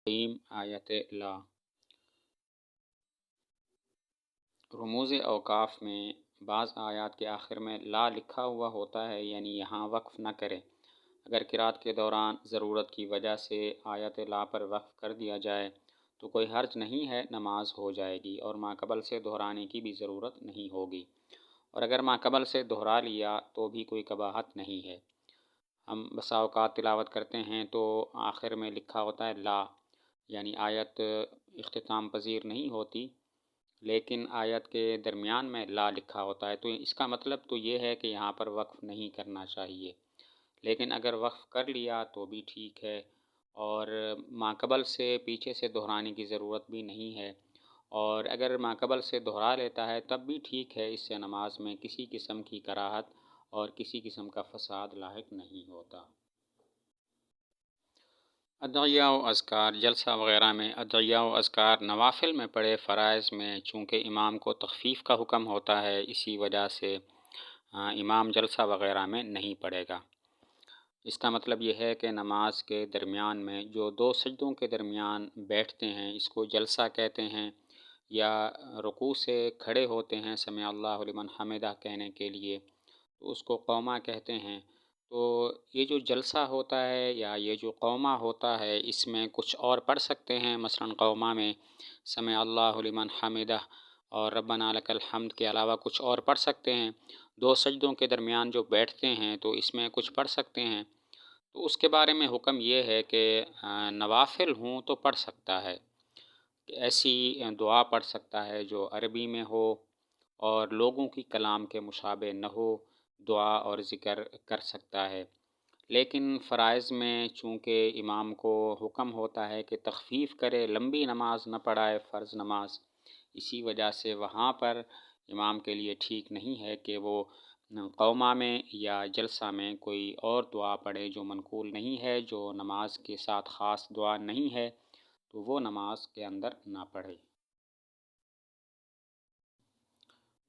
آیت لا رموز اوقاف میں بعض آیات کے آخر میں لا لکھا ہوا ہوتا ہے، یعنی یہاں وقف نہ کریں۔ اگر قرات کے دوران ضرورت کی وجہ سے آیت لا پر وقف کر دیا جائے تو کوئی حرج نہیں ہے، نماز ہو جائے گی اور ماقبل سے دہرانے کی بھی ضرورت نہیں ہوگی، اور اگر ماقبل سے دہرا لیا تو بھی کوئی قباحت نہیں ہے۔ ہم بسا اوقات تلاوت کرتے ہیں تو آخر میں لکھا ہوتا ہے لا، یعنی آیت اختتام پذیر نہیں ہوتی، لیکن آیت کے درمیان میں لا لکھا ہوتا ہے، تو اس کا مطلب تو یہ ہے کہ یہاں پر وقف نہیں کرنا چاہیے، لیکن اگر وقف کر لیا تو بھی ٹھیک ہے، اور ماقبل سے پیچھے سے دہرانے کی ضرورت بھی نہیں ہے، اور اگر ماقبل سے دہرا لیتا ہے تب بھی ٹھیک ہے، اس سے نماز میں کسی قسم کی کراہت اور کسی قسم کا فساد لاحق نہیں ہوتا۔ ادعیہ و اذکار جلسہ وغیرہ میں ادعیہ و اذکار نوافل میں پڑھے، فرائض میں چونکہ امام کو تخفیف کا حکم ہوتا ہے، اسی وجہ سے امام جلسہ وغیرہ میں نہیں پڑھے گا۔ اس کا مطلب یہ ہے کہ نماز کے درمیان میں جو دو سجدوں کے درمیان بیٹھتے ہیں اس کو جلسہ کہتے ہیں، یا رکوع سے کھڑے ہوتے ہیں سمع اللہ لمن حمدہ کہنے کے لیے تو اس کو قومہ کہتے ہیں۔ تو یہ جو جلسہ ہوتا ہے یا یہ جو قومہ ہوتا ہے اس میں کچھ اور پڑھ سکتے ہیں، مثلا قومہ میں سمع اللہ لمن حمدہ اور ربنا لک الحمد کے علاوہ کچھ اور پڑھ سکتے ہیں۔ دو سجدوں کے درمیان جو بیٹھتے ہیں تو اس میں کچھ پڑھ سکتے ہیں، تو اس کے بارے میں حکم یہ ہے کہ نوافل ہوں تو پڑھ سکتا ہے، ایسی دعا پڑھ سکتا ہے جو عربی میں ہو اور لوگوں کی کلام کے مشابہ نہ ہو، دعا اور ذکر کر سکتا ہے۔ لیکن فرائض میں چونکہ امام کو حکم ہوتا ہے کہ تخفیف کرے، لمبی نماز نہ پڑھائے، فرض نماز، اسی وجہ سے وہاں پر امام کے لیے ٹھیک نہیں ہے کہ وہ قومہ میں یا جلسہ میں کوئی اور دعا پڑھے جو منقول نہیں ہے، جو نماز کے ساتھ خاص دعا نہیں ہے، تو وہ نماز کے اندر نہ پڑھے۔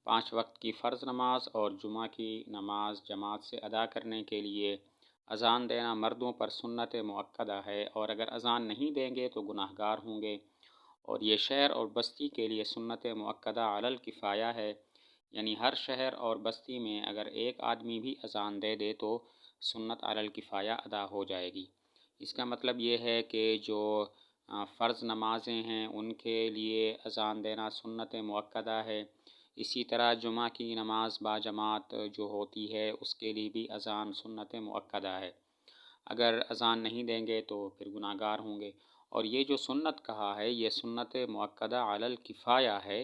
5 وقت کی فرض نماز اور جمعہ کی نماز جماعت سے ادا کرنے کے لیے اذان دینا مردوں پر سنت مؤکدہ ہے، اور اگر اذان نہیں دیں گے تو گناہ گار ہوں گے، اور یہ شہر اور بستی کے لیے سنت مؤکدہ علی الکفایہ ہے، یعنی ہر شہر اور بستی میں اگر ایک آدمی بھی اذان دے دے تو سنت علی الکفایہ ادا ہو جائے گی۔ اس کا مطلب یہ ہے کہ جو فرض نمازیں ہیں ان کے لیے اذان دینا سنت مؤکدہ ہے، اسی طرح جمعہ کی نماز باجماعت جو ہوتی ہے اس کے لیے بھی اذان سنت مؤکدہ ہے۔ اگر اذان نہیں دیں گے تو پھر گناہ گار ہوں گے، اور یہ جو سنت کہا ہے یہ سنت مؤکدہ علی الکفایہ ہے،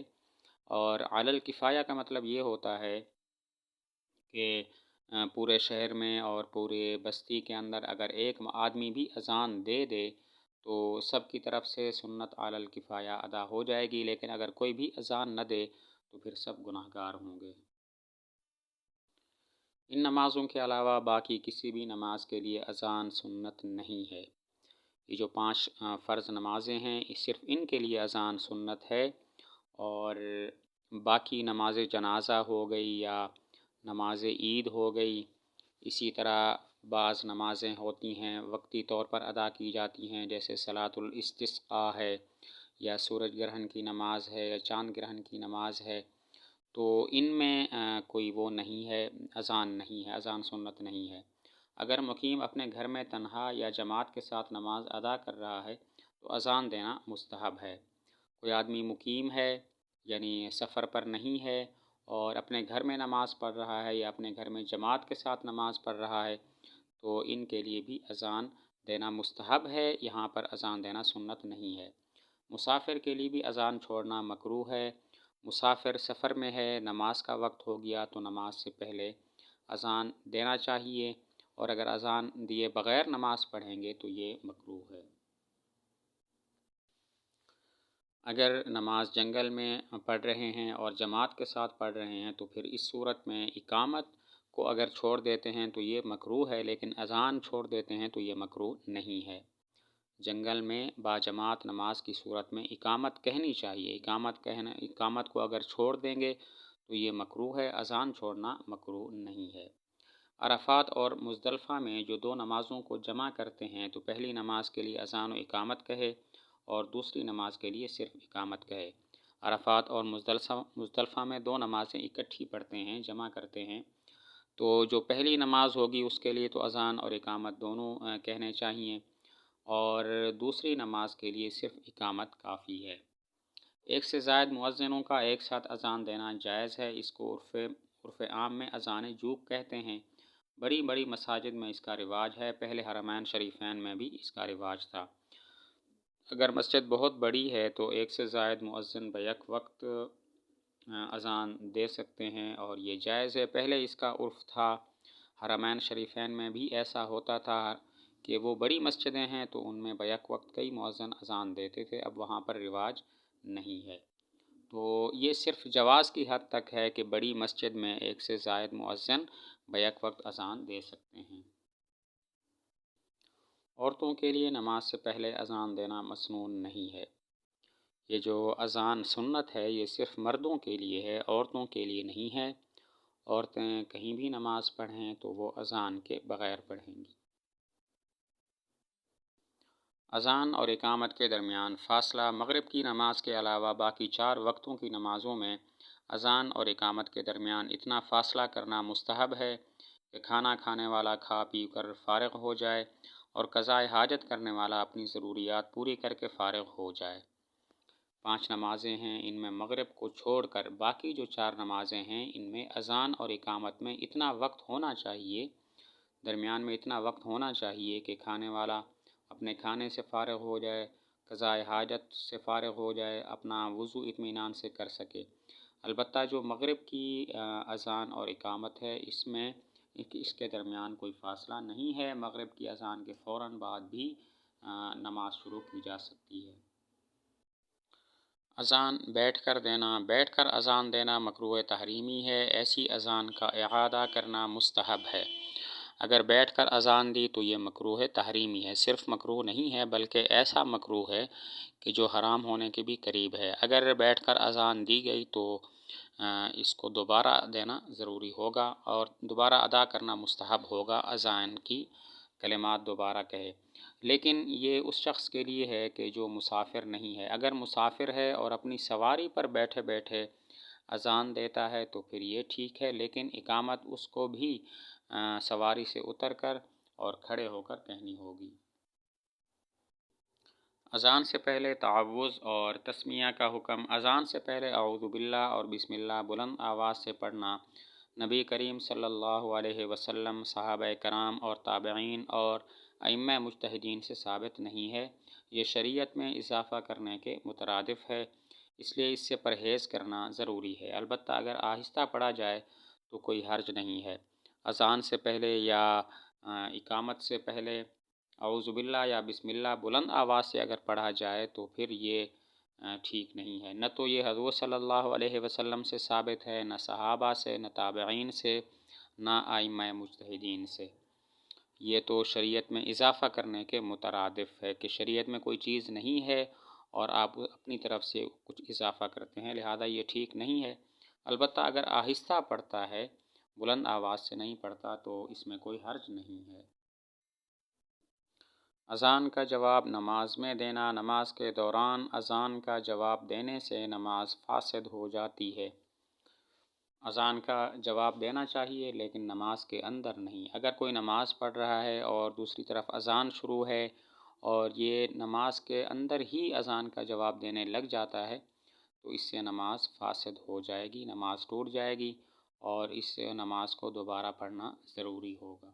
اور علی الکفایہ کا مطلب یہ ہوتا ہے کہ پورے شہر میں اور پورے بستی کے اندر اگر ایک آدمی بھی اذان دے دے تو سب کی طرف سے سنت علی الکفایہ ادا ہو جائے گی، لیکن اگر کوئی بھی اذان نہ دے تو پھر سب گناہ گار ہوں گے۔ ان نمازوں کے علاوہ باقی کسی بھی نماز کے لیے اذان سنت نہیں ہے۔ یہ جو 5 فرض نمازیں ہیں صرف ان کے لیے اذان سنت ہے، اور باقی نماز جنازہ ہو گئی یا نماز عید ہو گئی، اسی طرح بعض نمازیں ہوتی ہیں وقتی طور پر ادا کی جاتی ہیں، جیسے صلاۃ الاستسقاء ہے یا سورج گرہن کی نماز ہے یا چاند گرہن کی نماز ہے، تو ان میں کوئی وہ نہیں ہے، اذان نہیں ہے، اذان سنت نہیں ہے۔ اگر مقیم اپنے گھر میں تنہا یا جماعت کے ساتھ نماز ادا کر رہا ہے تو اذان دینا مستحب ہے۔ کوئی آدمی مقیم ہے یعنی سفر پر نہیں ہے اور اپنے گھر میں نماز پڑھ رہا ہے یا اپنے گھر میں جماعت کے ساتھ نماز پڑھ رہا ہے تو ان کے لیے بھی اذان دینا مستحب ہے، یہاں پر اذان دینا سنت نہیں ہے۔ مسافر کے لیے بھی اذان چھوڑنا مکروہ ہے۔ مسافر سفر میں ہے، نماز کا وقت ہو گیا تو نماز سے پہلے اذان دینا چاہیے، اور اگر اذان دیے بغیر نماز پڑھیں گے تو یہ مکروہ ہے۔ اگر نماز جنگل میں پڑھ رہے ہیں اور جماعت کے ساتھ پڑھ رہے ہیں تو پھر اس صورت میں اقامت کو اگر چھوڑ دیتے ہیں تو یہ مکروہ ہے، لیکن اذان چھوڑ دیتے ہیں تو یہ مکروہ نہیں ہے۔ جنگل میں باجماعت نماز کی صورت میں اقامت کہنی چاہیے، اقامت کو اگر چھوڑ دیں گے تو یہ مکروہ ہے، اذان چھوڑنا مکروہ نہیں ہے۔ عرفات اور مزدلفہ میں جو 2 نمازوں کو جمع کرتے ہیں تو پہلی نماز کے لیے اذان و اقامت کہے، اور دوسری نماز کے لیے صرف اقامت کہے۔ عرفات اور مزدلفہ میں 2 نمازیں اکٹھی پڑھتے ہیں، جمع کرتے ہیں، تو جو پہلی نماز ہوگی اس کے لیے تو اذان اور اقامت دونوں کہنے چاہیے، اور دوسری نماز کے لیے صرف اقامت کافی ہے۔ ایک سے زائد مؤذنوں کا ایک ساتھ اذان دینا جائز ہے، اس کو عرف عام میں اذان جوق کہتے ہیں۔ بڑی بڑی مساجد میں اس کا رواج ہے، پہلے حرمین شریفین میں بھی اس کا رواج تھا۔ اگر مسجد بہت بڑی ہے تو ایک سے زائد مؤذن بیک وقت اذان دے سکتے ہیں، اور یہ جائز ہے۔ پہلے اس کا عرف تھا، حرمین شریفین میں بھی ایسا ہوتا تھا کہ وہ بڑی مسجدیں ہیں تو ان میں بیک وقت کئی مؤذن اذان دیتے تھے، اب وہاں پر رواج نہیں ہے۔ تو یہ صرف جواز کی حد تک ہے کہ بڑی مسجد میں ایک سے زائد مؤذن بیک وقت اذان دے سکتے ہیں۔ عورتوں کے لیے نماز سے پہلے اذان دینا مسنون نہیں ہے۔ یہ جو اذان سنت ہے یہ صرف مردوں کے لیے ہے، عورتوں کے لیے نہیں ہے۔ عورتیں کہیں بھی نماز پڑھیں تو وہ اذان کے بغیر پڑھیں گی۔ اذان اور اقامت کے درمیان فاصلہ۔ مغرب کی نماز کے علاوہ باقی 4 وقتوں کی نمازوں میں اذان اور اقامت کے درمیان اتنا فاصلہ کرنا مستحب ہے کہ کھانا کھانے والا کھا پی کر فارغ ہو جائے اور قضاء حاجت کرنے والا اپنی ضروریات پوری کر کے فارغ ہو جائے۔ 5 نمازیں ہیں، ان میں مغرب کو چھوڑ کر باقی جو 4 نمازیں ہیں ان میں اذان اور اقامت میں اتنا وقت ہونا چاہیے، درمیان میں اتنا وقت ہونا چاہیے کہ کھانے والا اپنے کھانے سے فارغ ہو جائے، قضاء حاجت سے فارغ ہو جائے، اپنا وضو اطمینان سے کر سکے۔ البتہ جو مغرب کی اذان اور اقامت ہے اس کے درمیان کوئی فاصلہ نہیں ہے، مغرب کی اذان کے فوراً بعد بھی نماز شروع کی جا سکتی ہے۔ اذان بیٹھ کر اذان دینا مکروہ تحریمی ہے، ایسی اذان کا اعادہ کرنا مستحب ہے۔ اگر بیٹھ کر اذان دی تو یہ مکروہ تحریمی ہے، صرف مکروہ نہیں ہے بلکہ ایسا مکروہ ہے کہ جو حرام ہونے کے بھی قریب ہے۔ اگر بیٹھ کر اذان دی گئی تو اس کو دوبارہ دینا ضروری ہوگا اور دوبارہ ادا کرنا مستحب ہوگا، اذان کی کلمات دوبارہ کہے۔ لیکن یہ اس شخص کے لیے ہے کہ جو مسافر نہیں ہے۔ اگر مسافر ہے اور اپنی سواری پر بیٹھے بیٹھے اذان دیتا ہے تو پھر یہ ٹھیک ہے، لیکن اقامت اس کو بھی سواری سے اتر کر اور کھڑے ہو کر کہنی ہوگی۔ اذان سے پہلے تعوذ اور تسمیہ کا حکم۔ اذان سے پہلے اعوذ باللہ اور بسم اللہ بلند آواز سے پڑھنا نبی کریم صلی اللہ علیہ وسلم، صحابہ کرام اور تابعین اور ائمہ مجتہدین سے ثابت نہیں ہے۔ یہ شریعت میں اضافہ کرنے کے مترادف ہے، اس لیے اس سے پرہیز کرنا ضروری ہے۔ البتہ اگر آہستہ پڑھا جائے تو کوئی حرج نہیں ہے۔ اذان سے پہلے یا اقامت سے پہلے اعوذ باللہ یا بسم اللہ بلند آواز سے اگر پڑھا جائے تو پھر یہ ٹھیک نہیں ہے۔ نہ تو یہ حضور صلی اللہ علیہ وسلم سے ثابت ہے، نہ صحابہ سے، نہ تابعین سے، نہ ائمہ مجتہدین سے۔ یہ تو شریعت میں اضافہ کرنے کے مترادف ہے کہ شریعت میں کوئی چیز نہیں ہے اور آپ اپنی طرف سے کچھ اضافہ کرتے ہیں، لہذا یہ ٹھیک نہیں ہے۔ البتہ اگر آہستہ پڑھتا ہے، بلند آواز سے نہیں پڑھتا تو اس میں کوئی حرج نہیں ہے۔ اذان کا جواب نماز میں دینا۔ نماز کے دوران اذان کا جواب دینے سے نماز فاسد ہو جاتی ہے۔ اذان کا جواب دینا چاہیے لیکن نماز کے اندر نہیں۔ اگر کوئی نماز پڑھ رہا ہے اور دوسری طرف اذان شروع ہے اور یہ نماز کے اندر ہی اذان کا جواب دینے لگ جاتا ہے تو اس سے نماز فاسد ہو جائے گی، نماز ٹوٹ جائے گی اور اس سے نماز کو دوبارہ پڑھنا ضروری ہوگا۔